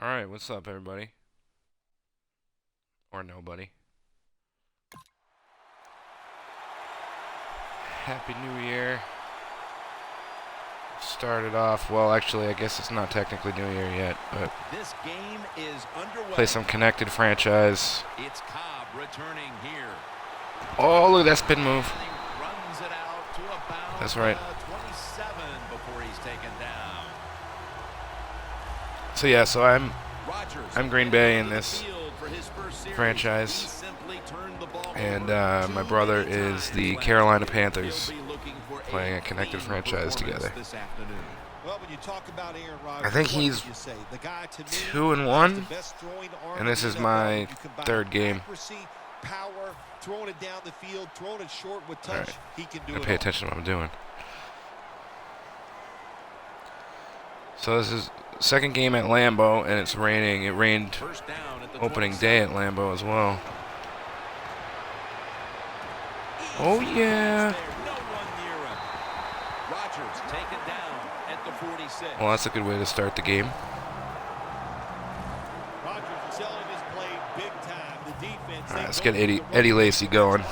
Alright, what's up, everybody? Or nobody. Happy New Year. Started off, well, actually, I guess it's not technically New Year yet, but this game is underway. Play some connected franchise. It's Cobb returning here. Oh, look at that spin move. Runs it out to about That's right. 27 before he's taken down. So yeah, so I'm Green Bay in this franchise, and my brother is the Carolina Panthers, playing a connected franchise together. I think he's 2-1, and this is my third game. Alright, gotta pay attention to what I'm doing. So this is second game at Lambeau, and it's raining. It rained opening day at Lambeau as well. Oh yeah. Well, that's a good way to start the game. Alright, let's get Eddie Lacy going.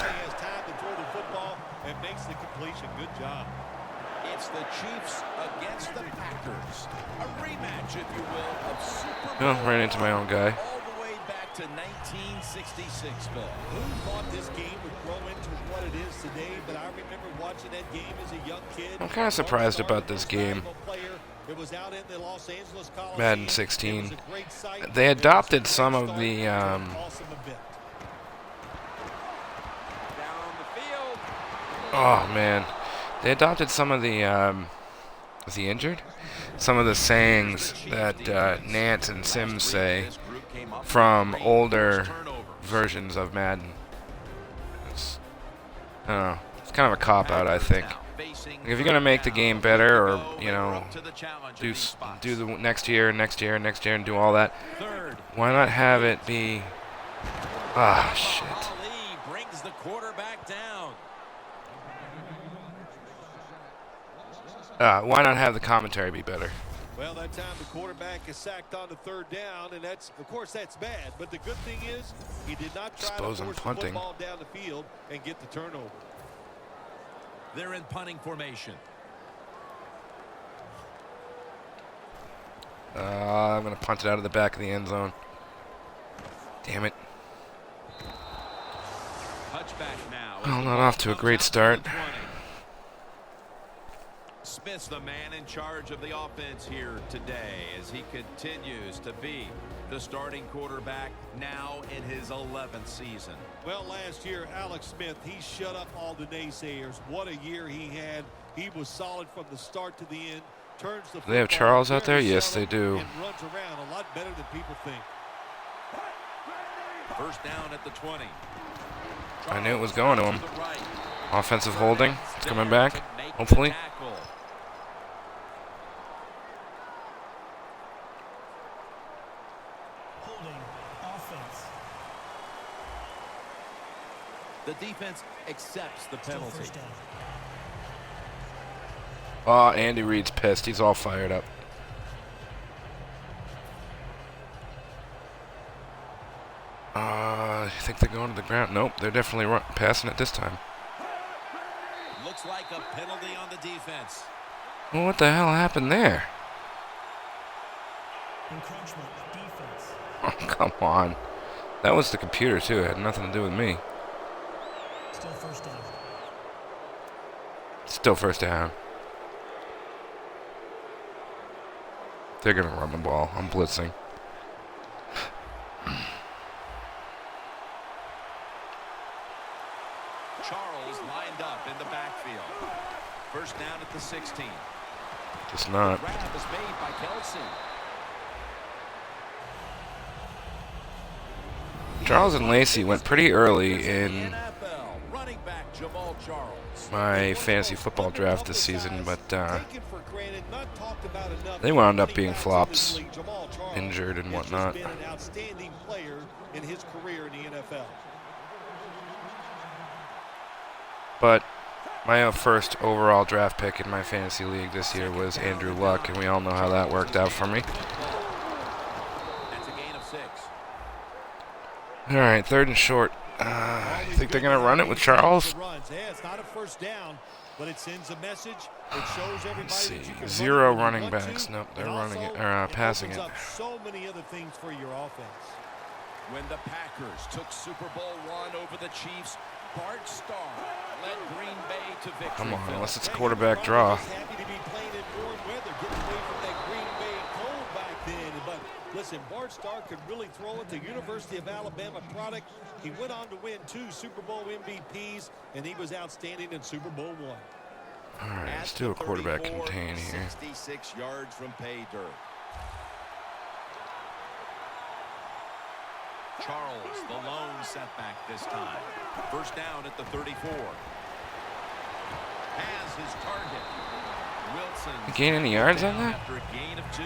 It's the Chiefs against the Packers. A rematch, if you will, of Super Bowl. Oh, ran into my own guy. All the way back to 1966, Phil. Who thought this game would grow into what it is today? But I remember watching that game as a young kid. I'm kind of surprised about this game. Madden 16. They adopted some of the oh man, they adopted some of the was he injured? Some of the sayings that Nance and Sims say from older versions of Madden. I don't know. It's kind of a cop-out, I think. If you're gonna make the game better, or you know, do the next year, and do all that, why not have it be? Ah, shit. Brings the quarterback down. Why not have the commentary be better? Well, that time the quarterback is sacked on the third down, and that's, of course, that's bad. But the good thing is, he did not try to force the football down the field and get the turnover. They're in punting formation. I'm going to punt it out of the back of the end zone. Damn it. Touchback now. Well, not off to a great start. Smith's the man in charge of the offense here today as he continues to be the starting quarterback now in his 11th season. Well, last year, Alex Smith, he shut up all the naysayers. What a year he had. He was solid from the start to the end. Turns the they have Charles out there? Yes, they do. And runs around a lot better than people think. First down at the 20. I knew it was going to him. Offensive holding. It's coming back, hopefully. The defense accepts the penalty. Oh, Andy Reid's pissed. He's all fired up. I think they're going to the ground. Nope, they're definitely passing it this time. Looks like a penalty on the defense. Well, what the hell happened there? Encroachment, defense. Oh, come on. That was the computer, too. It had nothing to do with me. Still first down. Still first down. They're going to run the ball. I'm blitzing. Charles lined up in the backfield. First down at the 16. Just not. The grab is made by Kelsey. Charles and Lacy went pretty early in my fantasy football draft this season, but they wound up being flops, injured and whatnot. But my first overall draft pick in my fantasy league this year was Andrew Luck, and we all know how that worked out for me. All right, 3rd and short. You think they're going to run it with Charles? Yeah, it's not a first down, but it sends a message. It shows everybody. Let's see. That you can 0 run running backs. Nope, they're running it or passing it. Up so many other things for your offense. When the Packers took Super Bowl I over the Chiefs, Bart Starr led Green Bay to victory. Come on, unless it's a quarterback draw. Happy to be playing in warm weather, getting away from that Green Bay cold back then. But listen, Bart Starr could really throw it. The University of Alabama product. He went on to win 2 Super Bowl MVPs, and he was outstanding in Super Bowl I. All right, let's do a quarterback contain here. 66 yards from pay dirt. Charles, the lone setback this time. First down at the 34. Has his target. Wilson. Gain any yards on that? After a gain of 2.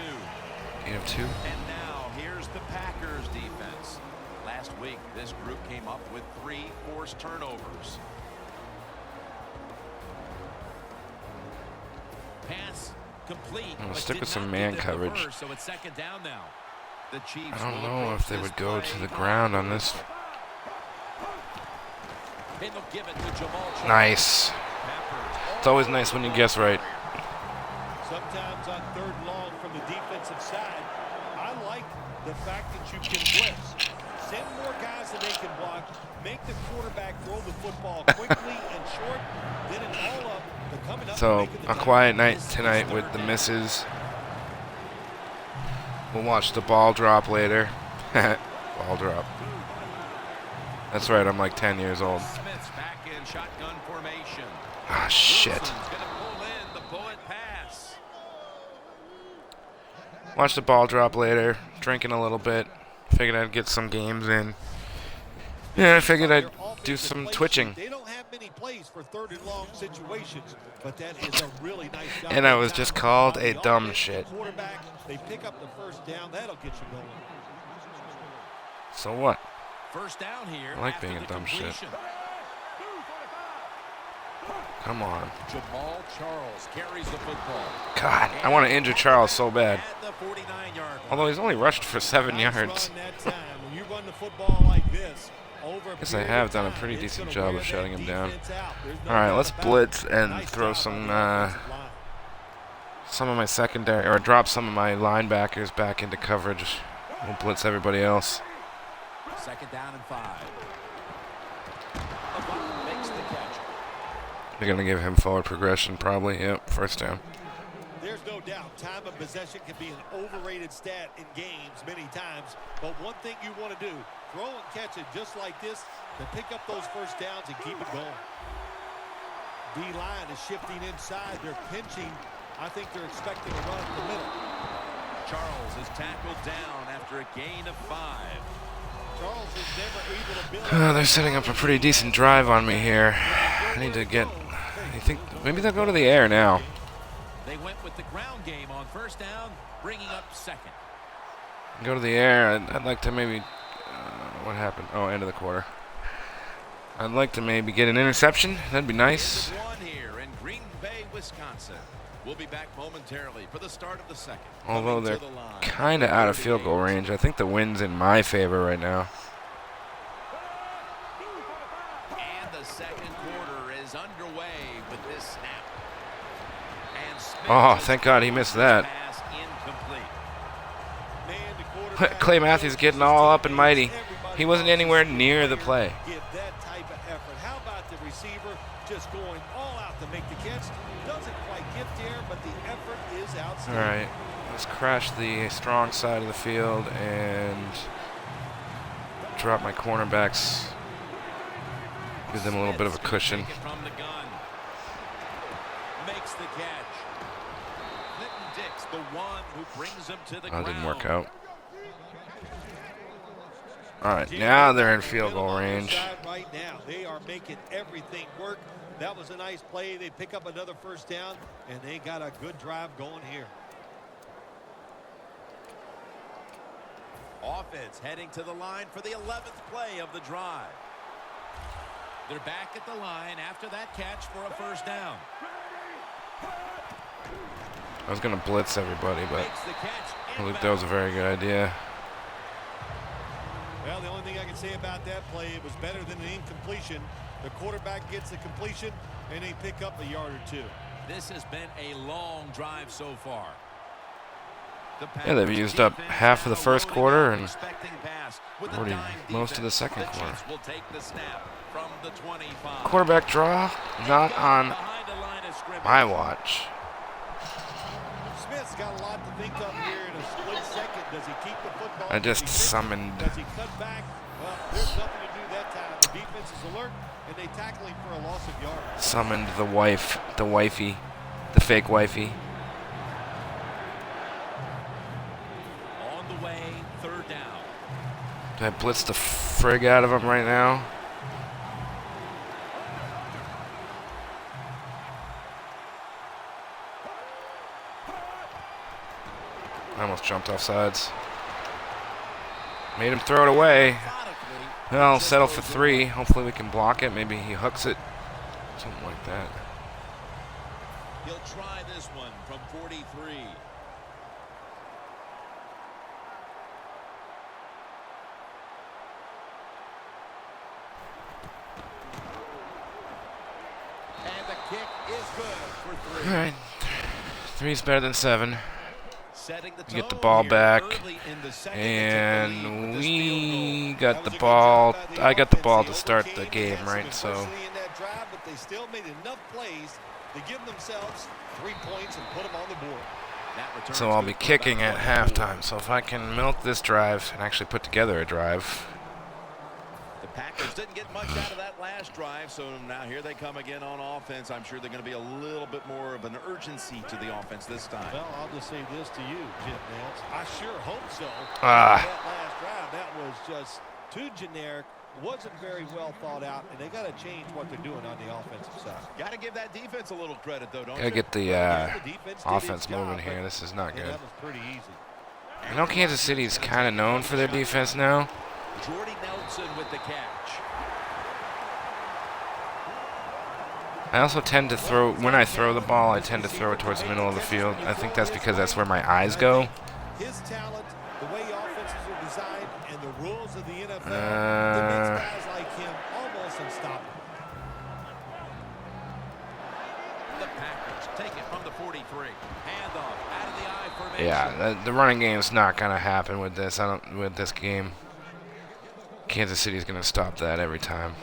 Gain of 2. And now here's the Packers defense. Last week, this group came up with 3 forced turnovers. Pass complete. I'm gonna stick with some man coverage. So it's 2nd down now. The Chiefs I don't know if they would go to the ground on this. Nice. It's always nice when you guess right. Sometimes on 3rd and long from the defensive side, I like the fact that you can blitz. Send more guys that they can block. Make the quarterback throw the football quickly and short. Then it's all up. They're coming up. So a quiet night tonight with the misses. We'll watch the ball drop later. Ball drop. That's right, I'm like 10 years old. Smith's back in shotgun formation. Ah, shit. Wilson's gonna pull in the bullet pass. Watch the ball drop later. Drinking a little bit. Figured I'd get some games in. Yeah, I figured I'd do some twitching. They don't have many plays for 3rd and long situations, but that is a really nice job. And I was just called a dumb shit. Quarterback, they pick up the first down. That'll get you going. So what? First down here. I like being a dumb shit. Come on. Jamal Charles carries the football. God, I want to injure Charles so bad. At the 49-yard line. Although he's only rushed for 7 yards. When you run the football like this, I guess I have done a pretty decent job of shutting him down. All right, let's blitz and throw some of my secondary, or drop some of my linebackers back into coverage. We'll blitz everybody else. 2nd down and 5. Makes the catch. They're going to give him forward progression probably. Yep, first down. There's no doubt time of possession can be an overrated stat in games many times, but one thing you want to do, throw and catch it just like this to pick up those first downs and keep it going. D-line is shifting inside. They're pinching. I think they're expecting a run up the middle. Charles is tackled down after a gain of 5. Charles is never able to build. They're setting up a pretty decent drive on me here. I need to get... I think maybe they'll go to the air now. They went with the ground game on first down, bringing up 2nd. Go to the air. I'd like to maybe... what happened? Oh, end of the quarter. I'd like to maybe get an interception. That'd be nice. One here in Green Bay, Wisconsin. We'll be back momentarily for the start of the 2nd. Although they're kind of out of field goal range. I think the wind's in my favor right now. And the 2nd quarter is underway with this snap. And Smith Oh, thank God he missed that. pass incomplete. Clay Matthews getting all up and mighty. He wasn't anywhere near the play. Give that type of effort. How about the receiver just going all out to make the catch? Doesn't quite get there, but the effort is All outstanding. right, let's crash the strong side of the field and drop my cornerbacks. Give them a little bit of a cushion. Take it from the gun. Makes the catch. Clinton Dix, the one who brings him to the That ground. didn't work out. All right, now they're in field goal range. Right now, they are making everything work. That was a nice play. They pick up another first down, and they got a good drive going here. Offense heading to the line for the 11th play of the drive. They're back at the line after that catch for a first down. I was going to blitz everybody, but Makes the catch. I don't think that was a very good idea. Well, the only thing I can say about that play, it was better than an incompletion. The quarterback gets the completion, and they pick up a yard or two. This has been a long drive so far. Yeah, they've used up half of the first quarter and already most of the second quarter. Quarterback draw, not on my watch. Smith's got a lot to think of here in a split second. Does he keep the football? I just summoned. Does he cut back? Well, there's nothing to do that time. The defense is alert, and they tackle him for a loss of yards. Summoned the wife, the wifey, the fake wifey. On the way, third down. Do I blitz the frig out of him right now? I almost jumped off sides. Made him throw it away. Well, I'll settle for 3. Hopefully we can block it. Maybe he hooks it. Something like that. He'll try this one from 43. And the kick is good for 3. All right. 3's better than 7. We get the ball back, and we got the ball. I got the ball to start the game, right? So they still made enough plays to give themselves 3 points and put them on the board. So I'll be kicking at halftime. So if I can milk this drive and actually put together a drive. The Packers didn't get much out of that last drive, so now here they come again on offense. I'm sure they're going to be a little bit more of an urgency to the offense this time. Well, I'll just say this to you, Jim Nance. I sure hope so. Ah. That last drive, that was just too generic, wasn't very well thought out, and they got to change what they're doing on the offensive side. Got to give that defense a little credit, though, don't you? Gotta get the offense moving here. This is not good. That was pretty easy. I know Kansas City's kind of known for their defense now. Jordy Nelson with the catch. I also tend to throw, when I throw the ball, I tend to throw it towards the middle of the field. I think that's because that's where my eyes go. His talent, the way offenses are designed, and the rules of the NFL, it makes guys like him almost unstoppable. The Packers take it from the 43. Handoff out of the I formation. Yeah, the running game is not gonna happen with this. With this game. Kansas City is gonna stop that every time.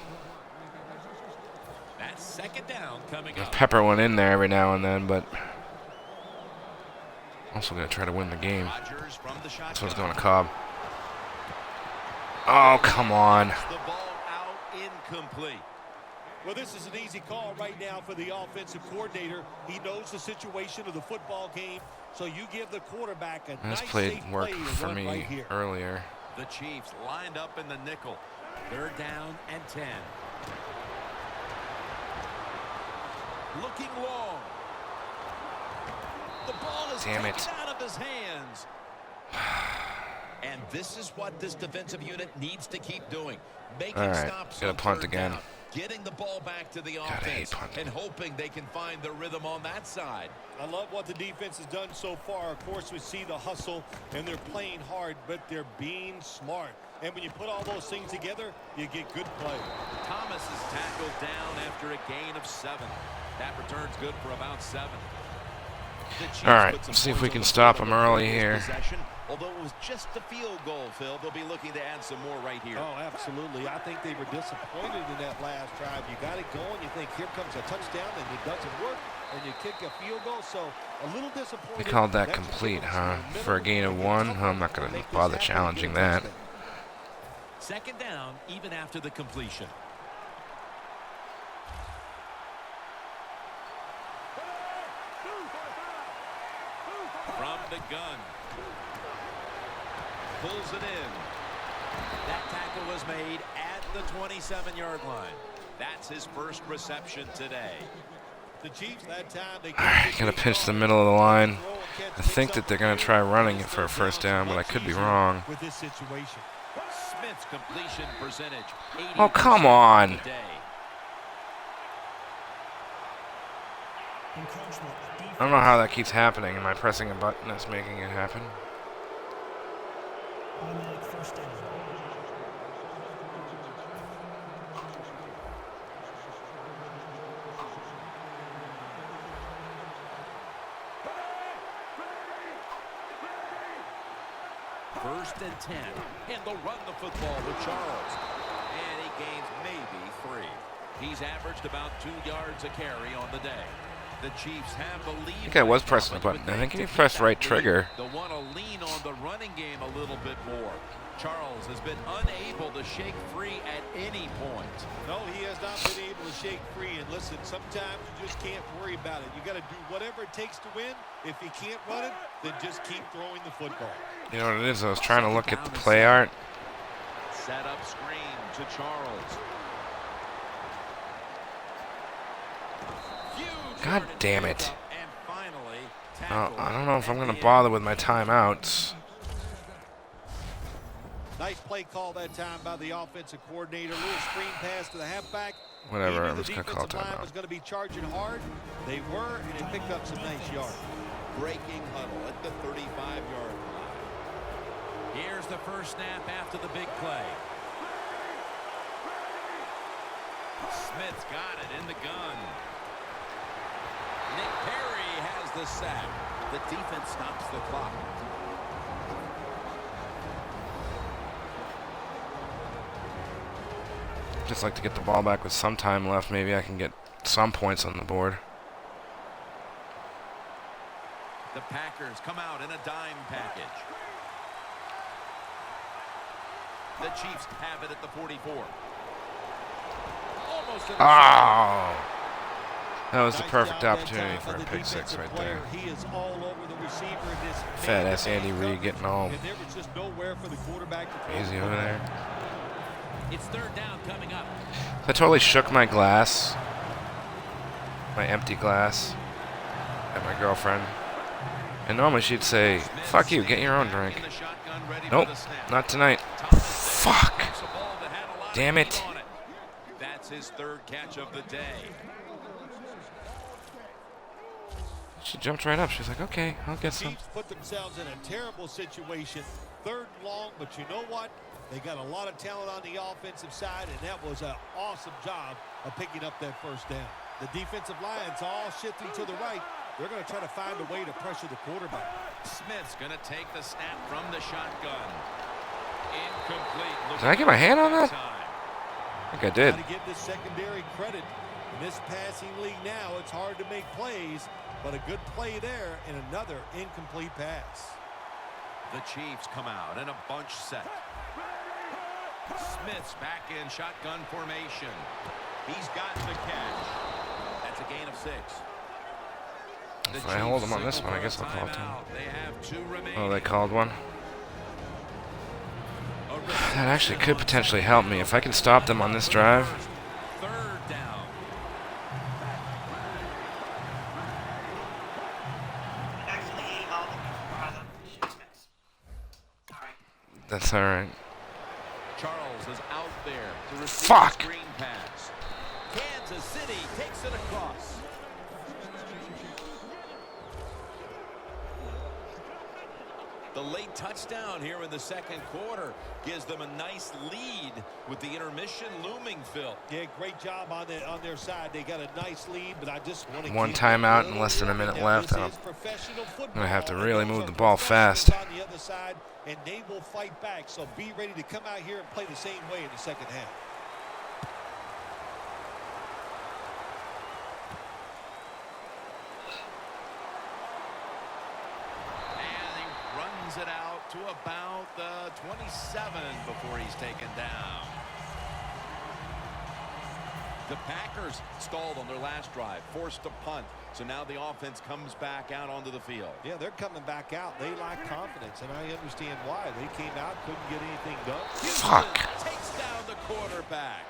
That's second down coming up. Pepper one in there every now and then, but also gonna try to win the game. This one's going to Cobb. Oh, come on. The ball out, incomplete. Well, this is an easy call right now for the offensive coordinator. He knows the situation of the football game, so you give the quarterback a This nice played safe work play to for run me right here. earlier. The Chiefs lined up in the nickel. Third down and 10. Looking long. The ball is Damn it. taken out of his hands. And this is what this defensive unit needs to keep doing. Making All right, stops gotta on punt third again. down, getting the ball back to the God, I hate offense, punting. and hoping they can find the rhythm on that side. I love what the defense has done so far. Of course, we see the hustle, and they're playing hard, but they're being smart. And when you put all those things together, you get good play. Thomas is tackled down after a gain of 7. That return's good for about 7. All right, let's see if we can stop them early here. Although it was just a field goal, Phil, they'll be looking to add some more right here. Oh, absolutely. I think they were disappointed in that last drive. You got it going. You think, here comes a touchdown, and it doesn't work, and you kick a field goal. So a little disappointed. They called that complete, huh? For a gain of 1? I'm not going to bother challenging that. Second down, even after the completion. From the gun. Pulls it in. That tackle was made at the 27-yard line. That's his first reception today. The Chiefs that time, they Gotta pinch the middle of the line. I think that they're gonna try running it for a first down, but I could be wrong. with this situation. Smith's completion percentage. Oh, come on. Today. Encroachment. Defense. I don't know how that keeps happening. Am I pressing a button that's making it happen? Automatic first down. 1st and 10. And they'll run the football with Charles. And he gains maybe 3. He's averaged about 2 yards a carry on the day. The Chiefs have the lead. I think I was pressing the button. I think you pressed right trigger. They'll want to lean on the running game a little bit more. Charles has been unable to shake free at any point. No, he has not been able to shake free. And listen, sometimes you just can't worry about it. You got to do whatever it takes to win. If you can't run it, then just keep throwing the football. You know what it is? I was trying to look at the play art. Set up screen to Charles. God damn it. And finally, I don't know if I'm going to bother with my timeouts. Nice play call that time by the offensive coordinator. Little screen pass to the halfback. Whatever, He I'm knew just the going to call defensive line timeout. was going to be charging hard. They were, and it picked up some nice yards. breaking huddle at the 35-yard line. Here's the first snap after the big play. Smith's got it in the gun. Nick Perry has the sack. The defense stops the clock. Just like to get the ball back with some time left. Maybe I can get some points on the board. The Packers come out in a dime package. The Chiefs have it at the 44. Almost Oh! That was the Nice perfect job that opportunity time for by a the pick six defensive right player. there. He is all over the receiver in this Fat man-to-man ass Andy Reid coverage, getting all and there was just nowhere for the quarterback to throw easy the over football. there. It's third down coming up. I totally shook my glass. My empty glass. At my girlfriend. And normally she'd say, fuck you, get your own drink. In the shotgun, ready for Nope, the snap. not tonight. Top of the Fuck. catch a ball that had a lot of Damn heat it. on it. That's his third catch of the day. She jumped right up. She's like, okay, I'll get some. Chiefs put themselves in a terrible situation. 3rd and long, but you know what? They got a lot of talent on the offensive side, and that was an awesome job of picking up that first down. The defensive line's all shifting to the right. They're going to try to find a way to pressure the quarterback. Smith's going to take the snap from the shotgun. Incomplete. Did I get my hand on that? Time. I think I did. Got to give this secondary credit. In this passing league now, it's hard to make plays, but a good play there and another incomplete pass. The Chiefs come out in a bunch set. Smith's back in shotgun formation. He's got the catch. That's a gain of 6. If I hold him on this one, I guess I'll call it. They have 2 remaining. Oh, they called one. That actually could potentially help me if I can stop them on this drive. 3rd down. That's all right. Charles is out there to receive Fuck. the screen pass. Kansas City takes it across. The late touchdown here in the 2nd quarter gives them a nice lead with the intermission looming, Phil. Yeah, great job on their side. They got a nice lead, but I just want to One timeout and less than a minute left. I'm gonna have to really move the ball fast. On the other side, and they will fight back. So be ready to come out here and play the same way in the 2nd half. It out to about the 27 before he's taken down. The Packers stalled on their last drive, forced to punt. So now the offense comes back out onto the field. Yeah, they're coming back out. They lack confidence, and I understand why. They came out, couldn't get anything done. Fuck. Takes down the quarterback.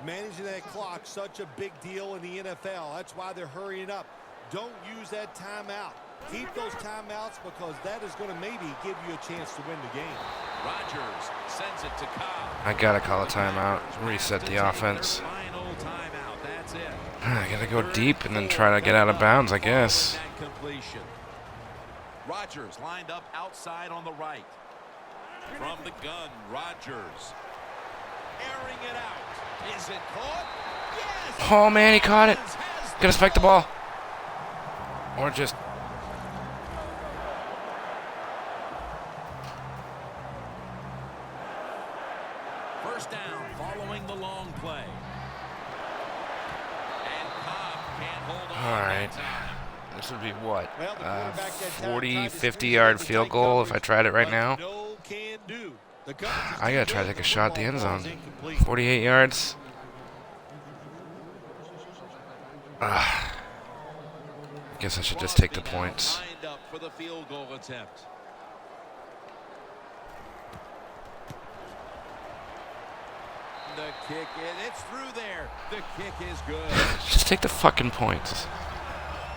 Managing that clock, such a big deal in the NFL. That's why they're hurrying up. Don't use that timeout. Keep those timeouts because that is going to maybe give you a chance to win the game. Rodgers sends it to Cobb. I gotta call a timeout. Reset the offense. Final timeout. That's it. I gotta go deep and then try to get out of bounds, I guess. Completion. Rodgers lined up outside on the right. From the gun, Rodgers. Airing it out. Is it caught? Yes! Oh man, he caught it. Gonna spike the ball. Or just... first down following the long play. And Cobb can't hold on. All right. that time. This would be what? Well, the quarterback that time 40, tried to 50-yard squeeze field into goal tight if I tried it right coverage, now. but no can do. The coverage is I too gotta try to good. take a shot at the end Football zone. is incomplete. 48 yards. Guess I should just take the Crosby now points. lined up for the field goal attempt. The kick, it's through there. The kick is good. Just take the fucking points.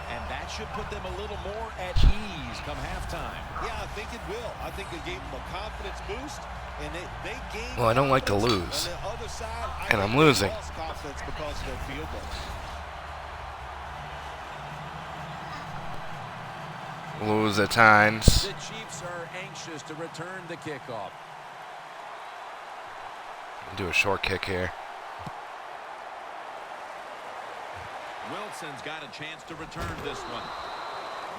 And that should put them a little more at ease come halftime. Yeah, I think it will. I think it gave them a confidence boost, and they gained. Well, I don't like to confidence. lose. On the other side, I And think I'm they losing. lost confidence because of their field goal. Lose at times. The Chiefs are anxious to return the kickoff. Do a short kick here. Wilson's got a chance to return this one.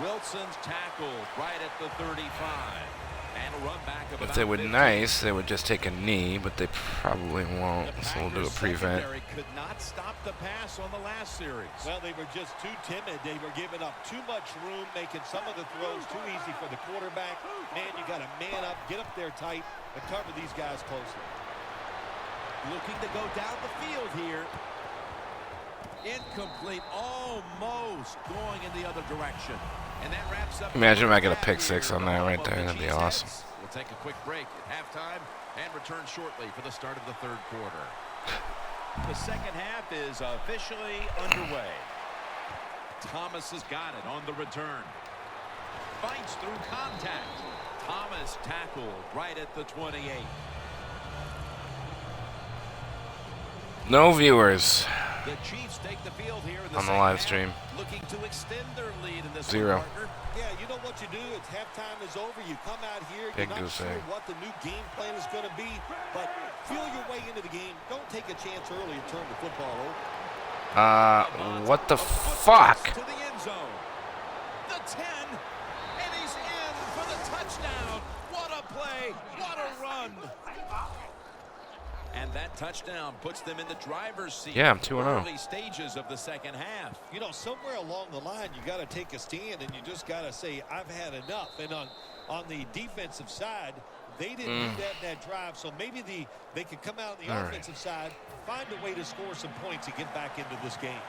Wilson's tackled right at the 35. And a run back of If about they were 15. nice, they would just take a knee, but they probably won't. The So we'll do a Packers prevent. secondary could not stop the pass on the last series. Well, they were just too timid. They were giving up too much room, making some of the throws too easy for the quarterback. Man, you got to man up, get up there tight, and cover these guys closely. Looking to go down the field here. Incomplete, almost going in the other direction. And that wraps up. Imagine if I get a half pick six here on that of right the there. That'd be Chiefs' awesome. heads. We'll take a quick break at halftime and return shortly for the start of the third quarter. The second half is officially underway. Thomas has got it on the return. Fights through contact. Thomas tackled right at the 28. No viewers. The Chiefs take the field here in the On the second live half, stream. looking to extend their lead in this Zero. one, partner. Yeah, you know what you do? It's halftime is over. You come out here. Big You're not goose sure egg. what the new game plan is going to be, but feel your way into the game. Don't take a chance early and turn the football over. What the A foot fuck? race to the end zone. The 10, and he's in for the touchdown. What a play. What a run. And that touchdown puts them in the driver's seat. Yeah, I'm 2-0. Early stages of the second half. You know, somewhere along the line, you got to take a stand, and you just got to say, I've had enough. And on the defensive side, they didn't do that in that drive, so maybe they could come out on the All right. offensive side, find a way to score some points and get back into this game.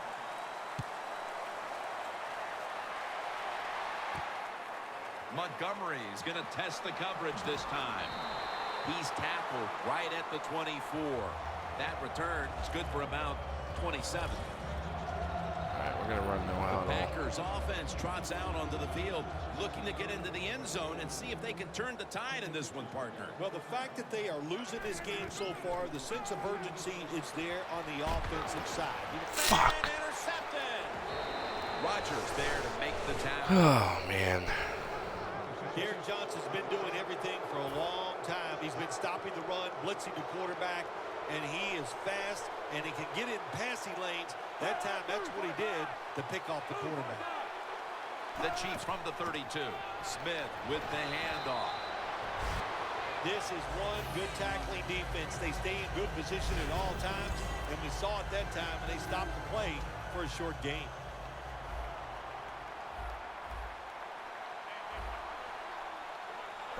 Montgomery is going to test the coverage this time. He's tackled right at the 24. That return is good for about 27. Alright, we're gonna run no The out. Packers offense trots out onto the field, looking to get into the end zone and see if they can turn the tide in this one, partner. Well, the fact that they are losing this game so far, the sense of urgency is there on the offensive side. Fuck. And intercepted. Rodgers there to make the tackle. Oh man. Derek Johnson's been doing everything for a long time. He's been stopping the run, blitzing the quarterback, and he is fast, and he can get in passing lanes. That time, that's what he did to pick off the quarterback. The Chiefs from the 32. Smith with the handoff. This is one good tackling defense. They stay in good position at all times, and we saw it that time, and they stopped the play for a short gain.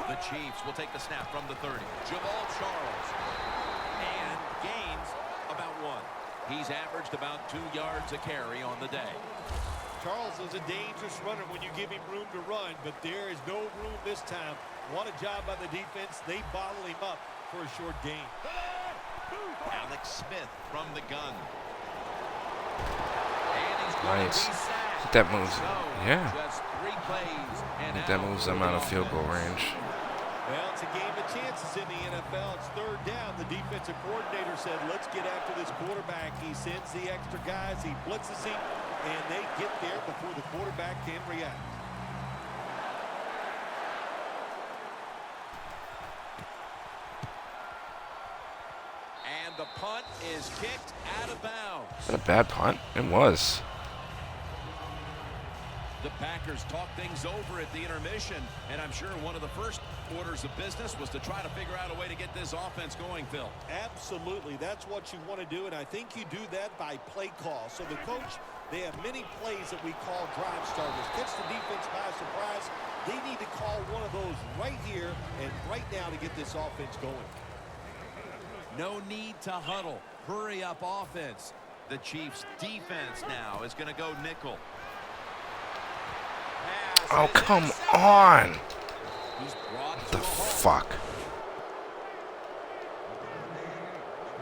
The Chiefs will take the snap from the 30. Jamal Charles. And gains about 1. He's averaged about 2 yards a carry on the day. Charles is a dangerous runner when you give him room to run, but there is no room this time. What a job by the defense. They bottle him up for a short gain. Alex Smith from the gun. And he's going Nice. to be sacked. I think that moves. So, Yeah. just 3 plays and I think that out moves for them the out of field goal offense. range. Well, it's a game of chances in the NFL. It's third down. The defensive coordinator said, let's get after this quarterback. He sends the extra guys. He blitzes him, and they get there before the quarterback can react. And the punt is kicked out of bounds. Is that a bad punt? It was. The Packers talk things over at the intermission, and I'm sure one of the first orders of business was to try to figure out a way to get this offense going, Phil. Absolutely. That's what you want to do, and I think you do that by play call. So the coach, they have many plays that we call drive starters. Catch the defense by surprise. They need to call one of those right here and right now to get this offense going. No need to huddle. Hurry up offense. The Chiefs defense now is going to go nickel. Oh, come on. What The fuck?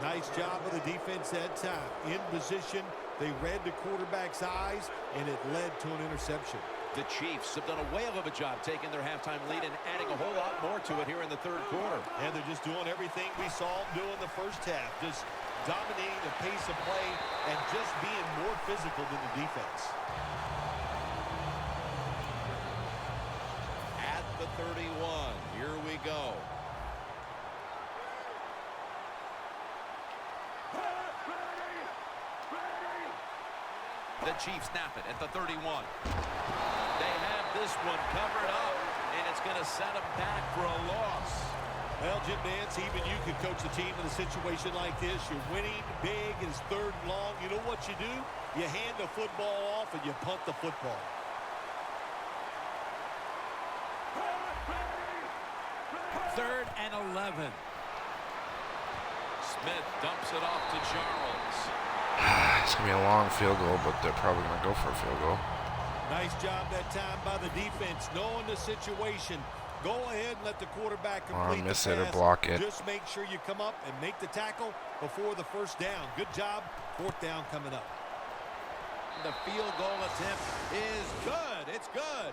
Nice job of the defense that time. In position, they read the quarterback's eyes, and it led to an interception. The Chiefs have done a whale of a job taking their halftime lead and adding a whole lot more to it here in the third quarter. And they're just doing everything we saw them do in the first half. Just dominating the pace of play and just being more physical than the defense. At the 31, here we go. The Chiefs snap it at the 31. They have this one covered up, and it's going to set them back for a loss. Well, Jim Nance, even you could coach the team in a situation like this. You're winning big, it's third and long. You know what you do? You hand the football off and you punt the football. Third and 11. Smith dumps it off to Charles. It's going to be a long field goal, but they're probably going to go for a field goal. Nice job that time by the defense, knowing the situation. Go ahead and let the quarterback complete the miss pass. it or block it. Just make sure you come up and make the tackle before the first down. Good job. Fourth down coming up. The field goal attempt is good. It's good.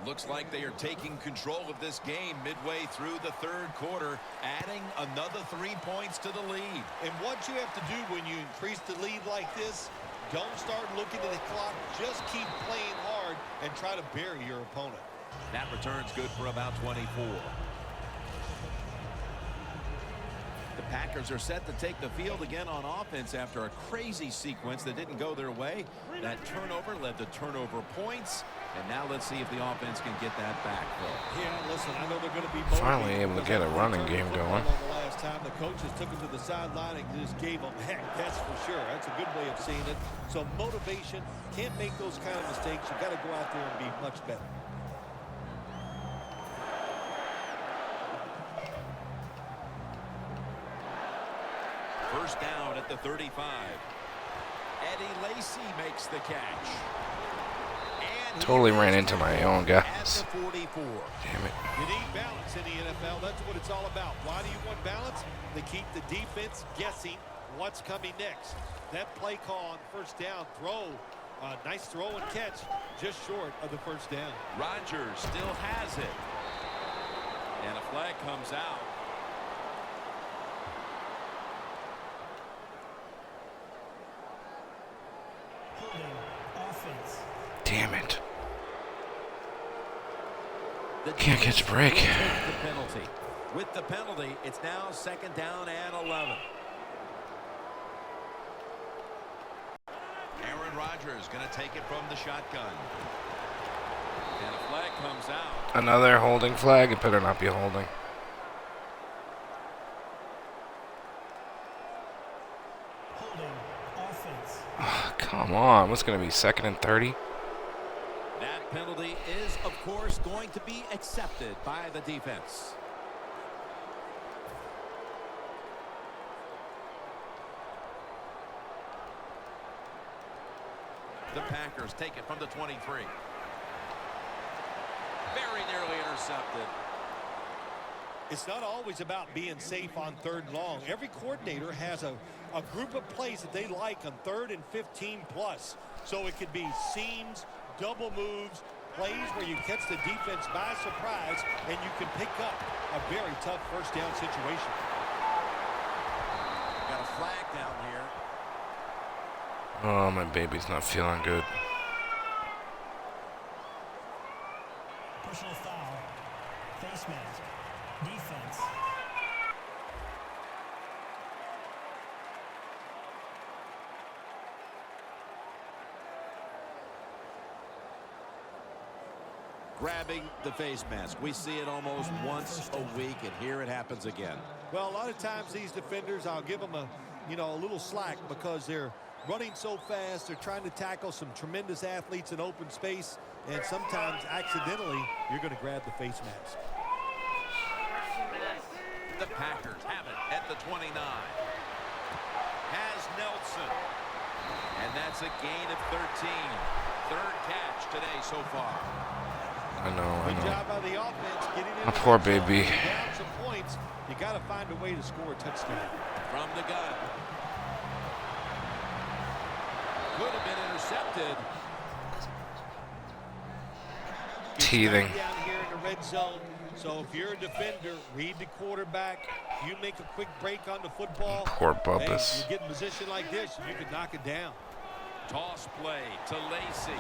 Looks like they are taking control of this game midway through the third quarter, adding another 3 points to the lead. And what you have to do when you increase the lead like this, don't start looking at the clock. Just keep playing hard and try to bury your opponent. That return's good for about 24. The Packers are set to take the field again on offense after a crazy sequence that didn't go their way. That turnover led to turnover points. And now let's see if the offense can get that back. Yeah, listen, I know they're going to be Finally able to get a running game going. The last time the coaches took him to the sideline and just gave him heck, that's for sure. That's a good way of seeing it. So motivation, can't make those kind of mistakes. You got to go out there and be much better. First down at the 35. Eddie Lacy makes the catch. Totally ran into my own guys. At the 44. Damn it. You need balance in the NFL. That's what it's all about. Why do you want balance? To keep the defense guessing what's coming next. That play call on first down, nice throw and catch, just short of the first down. Rodgers still has it. And a flag comes out. Holding offense. Damn it. The Can't catch a break. defense will take the penalty. With the penalty, it's now second down and 11. Aaron Rodgers going to take it from the shotgun. And a flag comes out. Another holding flag. It better not be a holding. Holding offense. Oh, come on. What's going to be second and 30? That penalty is, of course, going to be accepted by the defense. The Packers take it from the 23. Very nearly intercepted. It's not always about being safe on third and long. Every coordinator has a group of plays that they like on third and 15 plus. So it could be seams, double moves, plays where you catch the defense by surprise and you can pick up a very tough first down situation. Got a flag down here. Oh, my baby's not feeling good. Personal foul. Face mask. Defense. grabbing the face mask. We see it almost once a week, and here it happens again. Well, a lot of times these defenders, I'll give them a little slack because they're running so fast. They're trying to tackle some tremendous athletes in open space, and sometimes accidentally you're going to grab the face mask. The Packers have it at the 29. Has Nelson. And that's a gain of 13. Third catch today so far. I know. Good job by the offense getting in. My poor baby. Down some points. You got to find a way to score a touchdown. From the gun. Could have been intercepted. Teething. Down here in the red zone. So if you're a defender, read the quarterback. You make a quick break on the football. Poor Hey, Bubbas. you get in position like this, you can knock it down. Toss play to Lacy.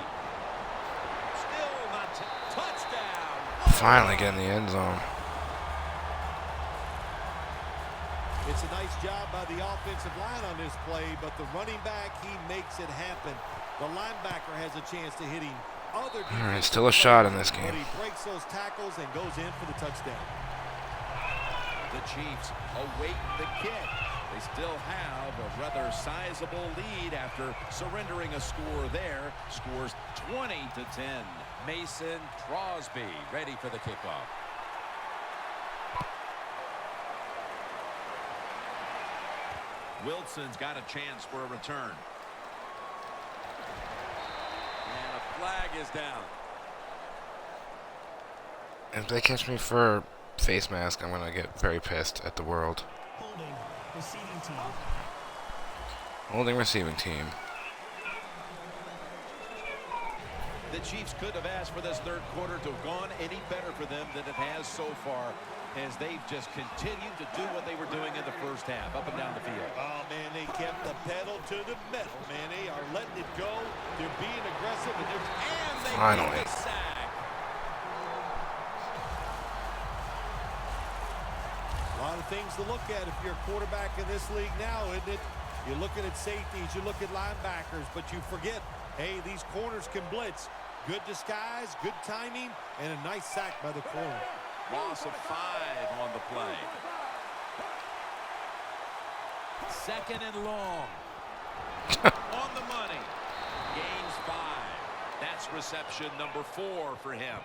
Still not touchdown. Finally getting the end zone. It's a nice job by the offensive line on this play, but the running back, he makes it happen. The linebacker has a chance to hit him. All right, still a shot in this But game. he breaks those tackles and goes in for the touchdown. The Chiefs await the kick. They still have a rather sizable lead after surrendering a score there. Scores 20-10. Mason Crosby ready for the kickoff. Wilson's got a chance for a return. And a flag is down. If they catch me for face mask, I'm going to get very pissed at the world. Holding. Receiving team. Holding receiving team. The Chiefs could have asked for this third quarter to have gone any better for them than it has so far, as they've just continued to do what they were doing in the first half, up and down the field. Oh, man, they kept the pedal to the metal, man. They are letting it go. They're being aggressive, and they Finally. get the sack. A lot of things to look at if you're a quarterback in this league now, isn't it? You're looking at safeties, you look at linebackers, but you forget, hey, these corners can blitz. Good disguise, good timing, and a nice sack by the corner. Loss of 5 on the play. Second and long. On the money. Gains 5. That's reception number 4 for him.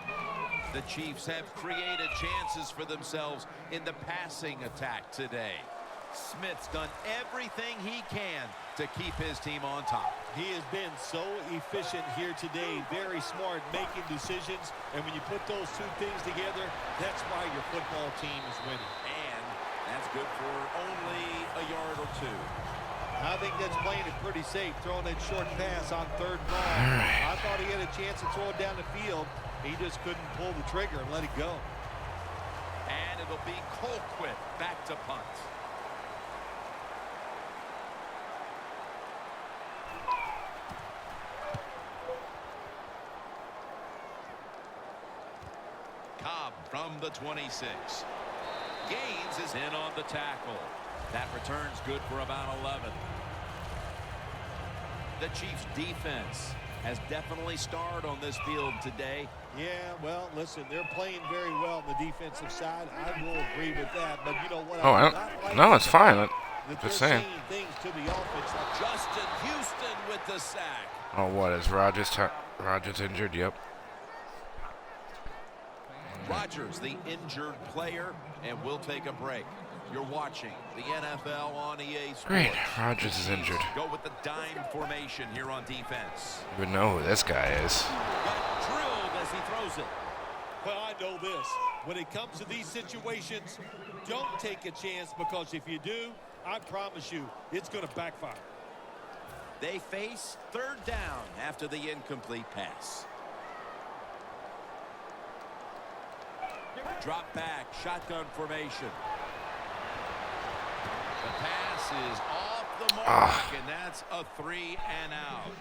The Chiefs have created chances for themselves in the passing attack today. Smith's done everything he can to keep his team on top. He has been so efficient here today, very smart, making decisions, and when you put those two things together, that's why your football team is winning. And that's good for only a yard or 2. I think that's playing it pretty safe, throwing that short pass on third and long. I thought he had a chance to throw it down the field. He just couldn't pull the trigger and let it go. And it'll be Colquitt back to punt. Cobb from the 26. Gaines is in on the tackle. That return's good for about 11. The Chiefs defense has definitely starred on this field today. Yeah, well, listen, they're playing very well on the defensive side. I will agree with that, but you know what? Oh, I'm not liking no, it's fine. that Just they're saying. seeing things to the offense. Like Justin Houston with the sack. Oh, what is Rodgers injured? Yep. Rodgers, the injured player, and we'll take a break. You're watching the NFL on EA Sports. Great. Rodgers is injured. Go with the dime formation here on defense. You would know who this guy is. Got drilled as he throws it. Well, I know this. When it comes to these situations, don't take a chance, because if you do, I promise you, it's going to backfire. They face third down after the incomplete pass. Drop back, shotgun formation. The pass is off the mark, and that's a 3 and out.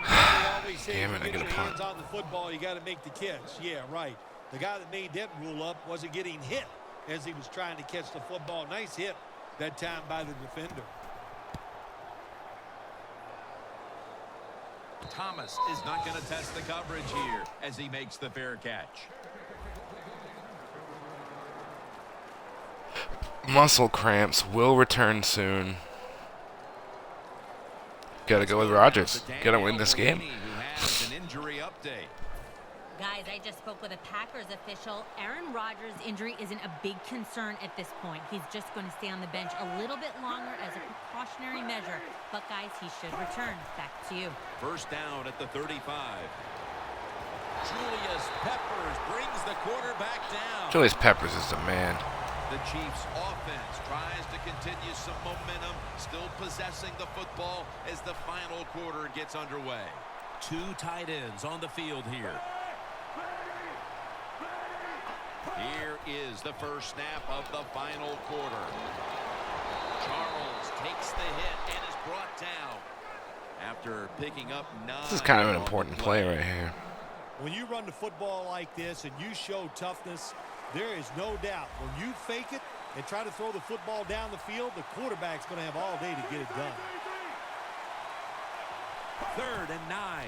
They always say Damn if it, you I get get a your punt. hands on the football, you got to make the catch. Yeah, right. The guy that made that rule up wasn't getting hit as he was trying to catch the football. Nice hit that time by the defender. Thomas is not going to test the coverage here as he makes the fair catch. Muscle cramps will return soon. Gotta go with Rodgers. Gotta win this game. Who has an injury update. Guys, I just spoke with a Packers official. Aaron Rodgers' injury isn't a big concern at this point. He's just going to stay on the bench a little bit longer as a precautionary measure. But, guys, he should return. Back to you. First down at the 35. Julius Peppers brings the quarterback down. Julius Peppers is the man. The Chiefs offense tries to continue some momentum, still possessing the football as the final quarter gets underway. Two tight ends on the field here. Here is the first snap of the final quarter. Charles takes the hit and is brought down after picking up 9. This is kind of an important play right here. When you run the football like this and you show toughness, there is no doubt when you fake it and try to throw the football down the field, the quarterback's going to have all day to get it done. 3rd and 9.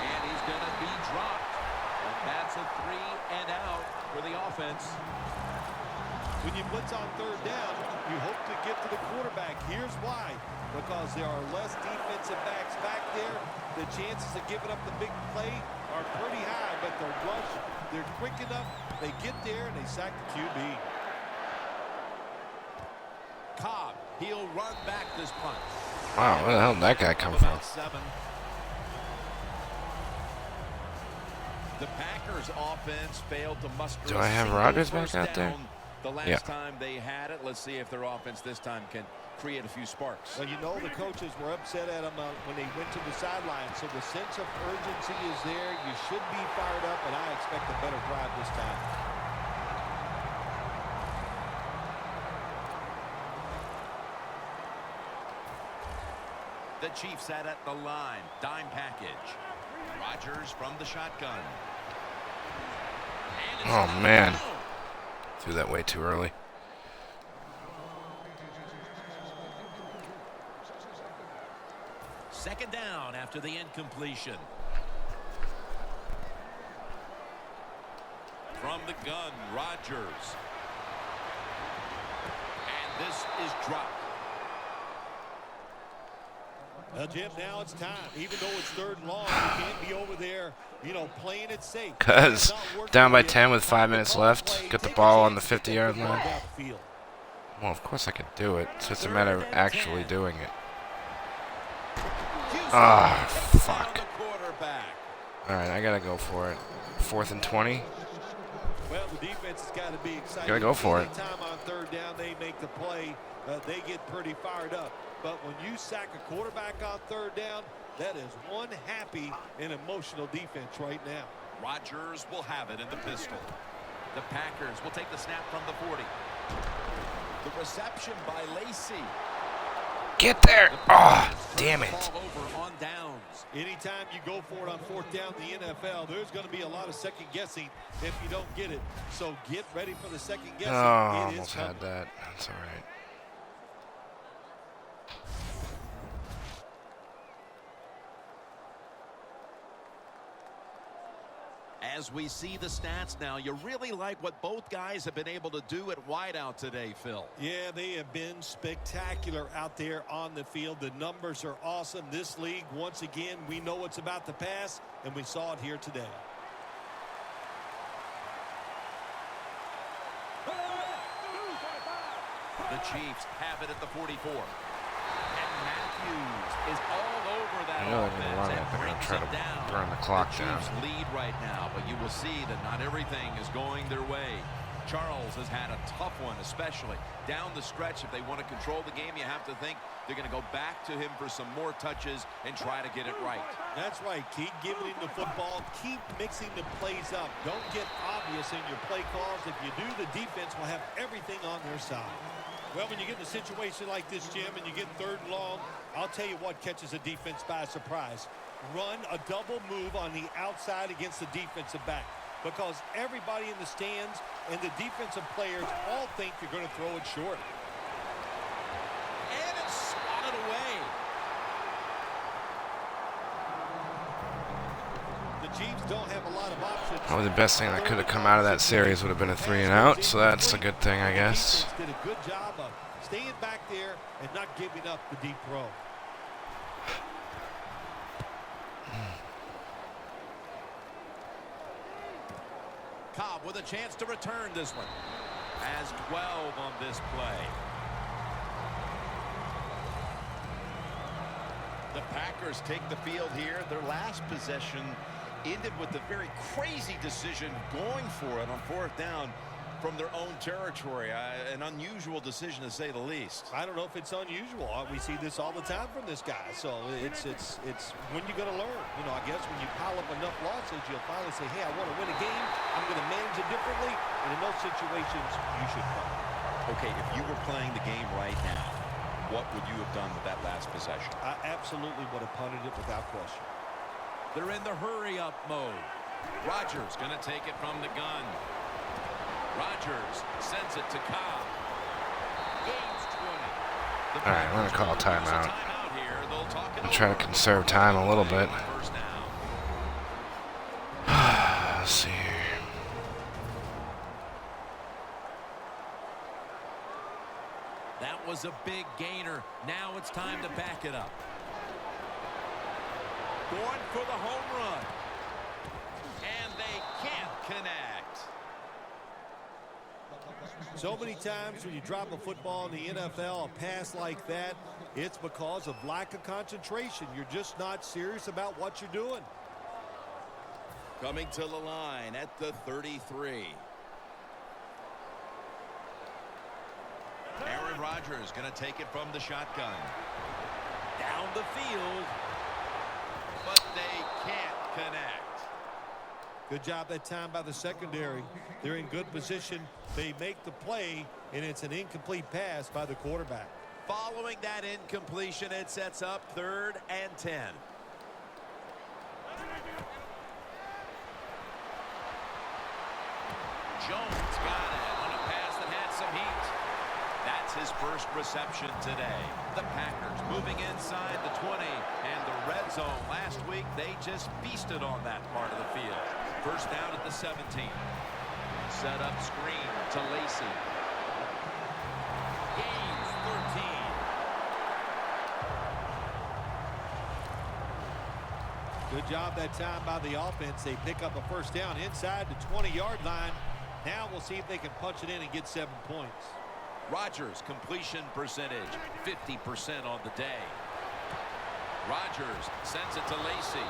And he's going to be dropped. And that's a 3 and out for the offense. When you blitz on 3rd down, you hope to get to the quarterback. Here's why. Because there are less defensive backs back there. The chances of giving up the big play are pretty high, but the rush, they're quick enough. They get there and they sack the QB. Cobb, he'll run back this punt. Wow, where the hell did that guy come from? About 7. The Packers offense failed to muster. Do I have Rodgers back out there? The last Yeah. time they had it. Let's see if their offense this time can create a few sparks. Well, you know the coaches were upset at them when they went to the sideline, so the sense of urgency is there. You should be fired up, and I expect a better drive this time. The Chiefs sat at the line. Dime package. Rodgers from the shotgun. And it's Oh, knocked man. down. Threw that way too early. Second down after the incompletion. From the gun, Rodgers. And this is dropped. Well, Jim, now it's time. Even though it's 3rd and long, you can't be over there, playing it safe. Because down by 10 with 5 minutes left, get the ball on the 50-yard line. Well, of course I could do it. It's just a matter of actually doing it. Ah, fuck. Alright, I gotta go for it. 4th and 20. Well, the defense has got to be excited. Gotta go for it. Anytime on 3rd down they make the play, they get pretty fired up. But when you sack a quarterback on 3rd down, that is one happy and emotional defense right now. Rodgers will have it in the pistol. The Packers will take the snap from the 40. The reception by Lacy. Get there! Ah, damn it. Ball over on downs. Anytime you go for it on 4th down in the NFL, there's going to be a lot of second guessing if you don't get it. So get ready for the second guessing. Oh, It is almost coming. had that. That's alright. As we see the stats now, you really like what both guys have been able to do at wideout today, Phil. Yeah, they have been spectacular out there on the field. The numbers are awesome. This league, once again, we know it's about the pass, and we saw it here today. The Chiefs have it at the 44. And Matthews is all over that I know they're gonna offense run it. and They're gonna brings try it to down. burn the clock The down. Chiefs lead right now, but you will see that not everything is going their way. Charles has had a tough one, especially down the stretch. If they want to control the game, you have to think they're going to go back to him for some more touches and try to get it right. That's right. Keep giving him the football. Keep mixing the plays up. Don't get obvious in your play calls. If you do, the defense will have everything on their side. Well, when you get in a situation like this, Jim, and you get 3rd and long, I'll tell you what catches a defense by surprise. Run a double move on the outside against the defensive back, because everybody in the stands and the defensive players all think you're going to throw it short. And it's Chiefs don't have a lot of options. Probably the best thing that could have come out of that series would have been a 3-and-out, so that's a good thing, I guess. Did a good job of staying back there and not giving up the deep throw. Cobb with a chance to return this one. Has 12 on this play. The Packers take the field here. Their last possession ended with a very crazy decision going for it on 4th down from their own territory. An unusual decision, to say the least. I don't know if it's unusual. We see this all the time from this guy. So it's when you're going to learn. You know, I guess when you pile up enough losses, you'll finally say, hey, I want to win a game. I'm going to manage it differently. And in those situations, you should punt. Okay, if you were playing the game right now, what would you have done with that last possession? I absolutely would have punted it without question. They're in the hurry-up mode. Rodgers going to take it from the gun. Rodgers sends it to Cobb. Gains 20. All right, I'm going to call timeout. I'm trying to conserve time a little bit. Let's see here. That was a big gainer. Now it's time to back it up. Going for the home run. And they can't connect. So many times when you drop a football in the NFL, a pass like that, it's because of lack of concentration. You're just not serious about what you're doing. Coming to the line at the 33. Aaron Rodgers going to take it from the shotgun. Down the field. But they can't connect. Good job that time by the secondary. They're in good position. They make the play, and it's an incomplete pass by the quarterback. Following that incompletion, it sets up 3rd and 10. Jones got it on a pass that had some heat. That's his first reception today. The Packers moving inside the 20 and the red zone. Last week, they just feasted on that part of the field. First down at the 17. Set up screen to Lacy. Gains 13. Good job that time by the offense. They pick up a first down inside the 20-yard line. Now we'll see if they can punch it in and get 7 points. Rodgers completion percentage 50% on the day. Rodgers sends it to Lacy.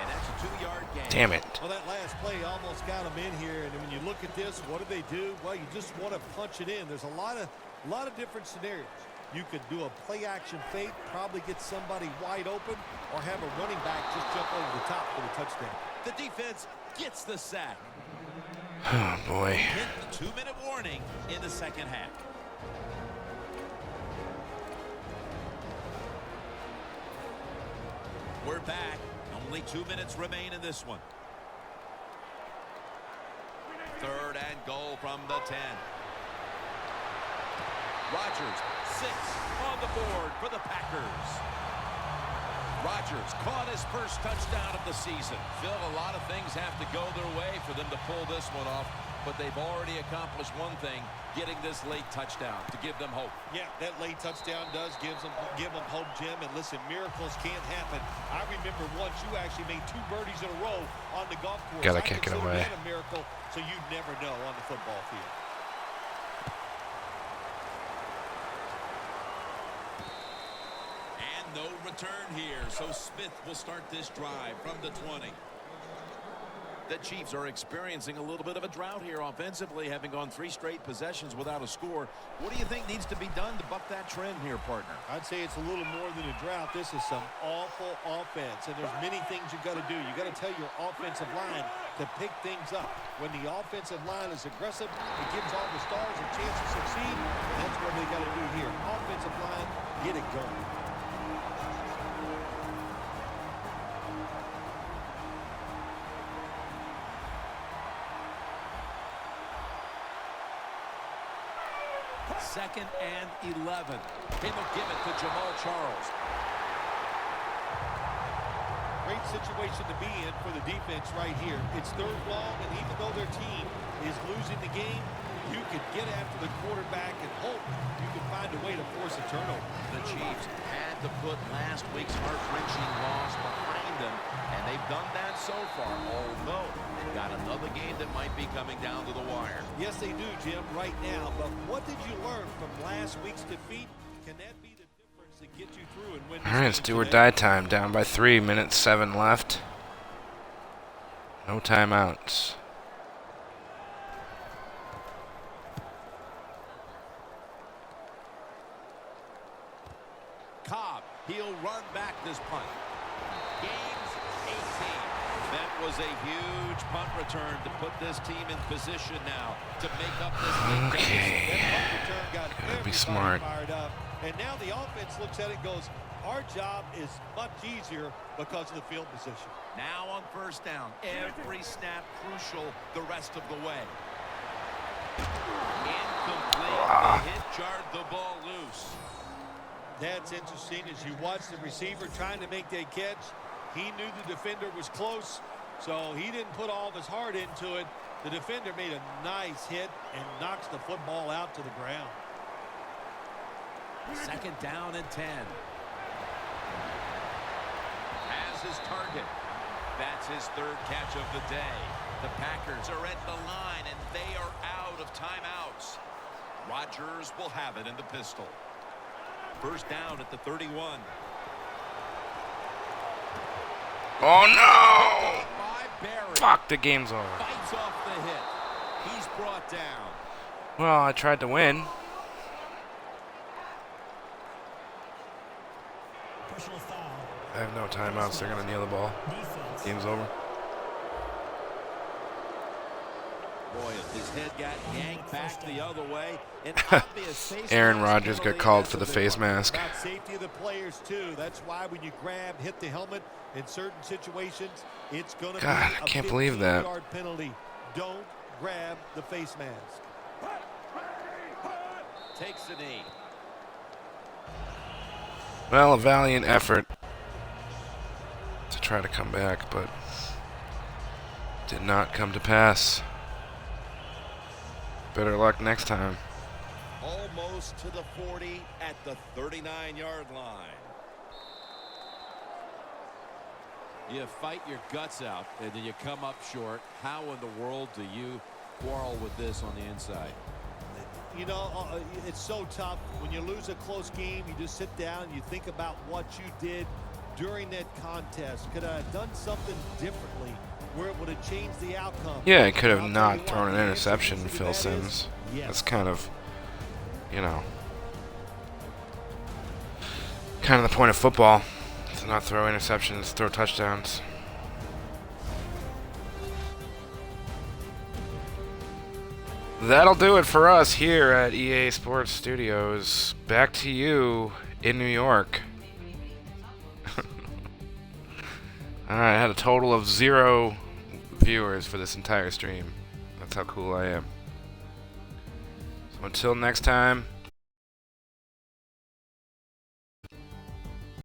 And that's a 2-yard gain. Damn it. Well, that last play almost got them in here. And when you look at this, what do? Well, you just want to punch it in. There's a lot of different scenarios. You could do a play-action fake, probably get somebody wide open, or have a running back just jump over the top for the touchdown. The defense gets the sack. Oh, boy. Hit the 2-minute warning in the second half. We're back. Only 2 minutes remain in this one. 3rd and goal from the 10. Rodgers, 6 on the board for the Packers. Rodgers caught his first touchdown of the season. Phil, a lot of things have to go their way for them to pull this one off, but they've already accomplished one thing, getting this late touchdown to give them hope. Yeah, that late touchdown does give them hope, Jim. And listen, miracles can't happen. I remember once you actually made 2 birdies in a row on the golf course. Gotta kick it away. A miracle, so you never know on the football field. No return here, so Smith will start this drive from the 20. The Chiefs are experiencing a little bit of a drought here offensively, having gone 3 straight possessions without a score. What do you think needs to be done to buck that trend here, partner? I'd say it's a little more than a drought. This is some awful offense, and there's many things you've got to do. You've got to tell your offensive line to pick things up. When the offensive line is aggressive, it gives all the stars a chance to succeed, and that's what they got to do here. Offensive line, get it going. Second and 11. They will give it to Jamal Charles. great situation to be in for the defense right here. It's third long, and even though their team is losing the game, you could get after the quarterback and hope you can find a way to force a turnover. The Chiefs had to put last week's heart-wrenching loss behind them, and they've done that so far, although they've got another game that might be coming down to the wire. Yes, they do, Jim, right now. But what did you learn from last week's defeat? Can that be the difference that gets you through and win this All right, it's game do or today? die time. Down by 3, minute 7 left. No timeouts. Cobb, he'll run back this punt. Gains 18. That was a huge punt return to put this team in position now to make up this big Okay. That punt return got Gotta be everybody smart. fired up. And now the offense looks at it and goes, our job is much easier because of the field position. Now on first down, every snap crucial the rest of the way. Incomplete. The hit jarred the ball loose. That's interesting as you watch the receiver trying to make that catch. He knew the defender was close, so he didn't put all of his heart into it. The defender made a nice hit and knocks the football out to the ground. Second down and 10. Has his target. That's his third catch of the day. The Packers are at the line, and they are out of timeouts. Rodgers will have it in the pistol. First down at the 31. Oh no! By Barry. Fuck, the game's over. Fights off the hit. He's brought down. Well, I tried to win. Personal foul. I have no timeouts. They're gonna kneel the ball. Defense. Game's over. Boy, if his head got yanked back the other way. An obvious face Aaron mask Rodgers got penalty, called that's for a the big face one. mask. About safety of the players, too. That's why when you grab, hit the helmet in certain situations, it's going to be God, a I can't believe that. 15-yard penalty. Don't grab the face mask. Takes the knee. Well, a valiant effort to try to come back, but did not come to pass. Better luck next time. Almost to the 40 at the 39-yard line. You fight your guts out, and then you come up short. How in the world do you quarrel with this on the inside? You know, it's so tough. When you lose a close game, you just sit down and you think about what you did during that contest. Could I have done something differently where it would have changed the outcome? Yeah, he could have I'll tell not you thrown what, an the answer interception, to Phil that is Simms. yes. That's kind of, you know, kind of the point of football. To not throw interceptions, throw touchdowns. That'll do it for us here at EA Sports Studios. Back to you in New York. Alright, I had a total of 0 viewers for this entire stream. That's how cool I am. So until next time,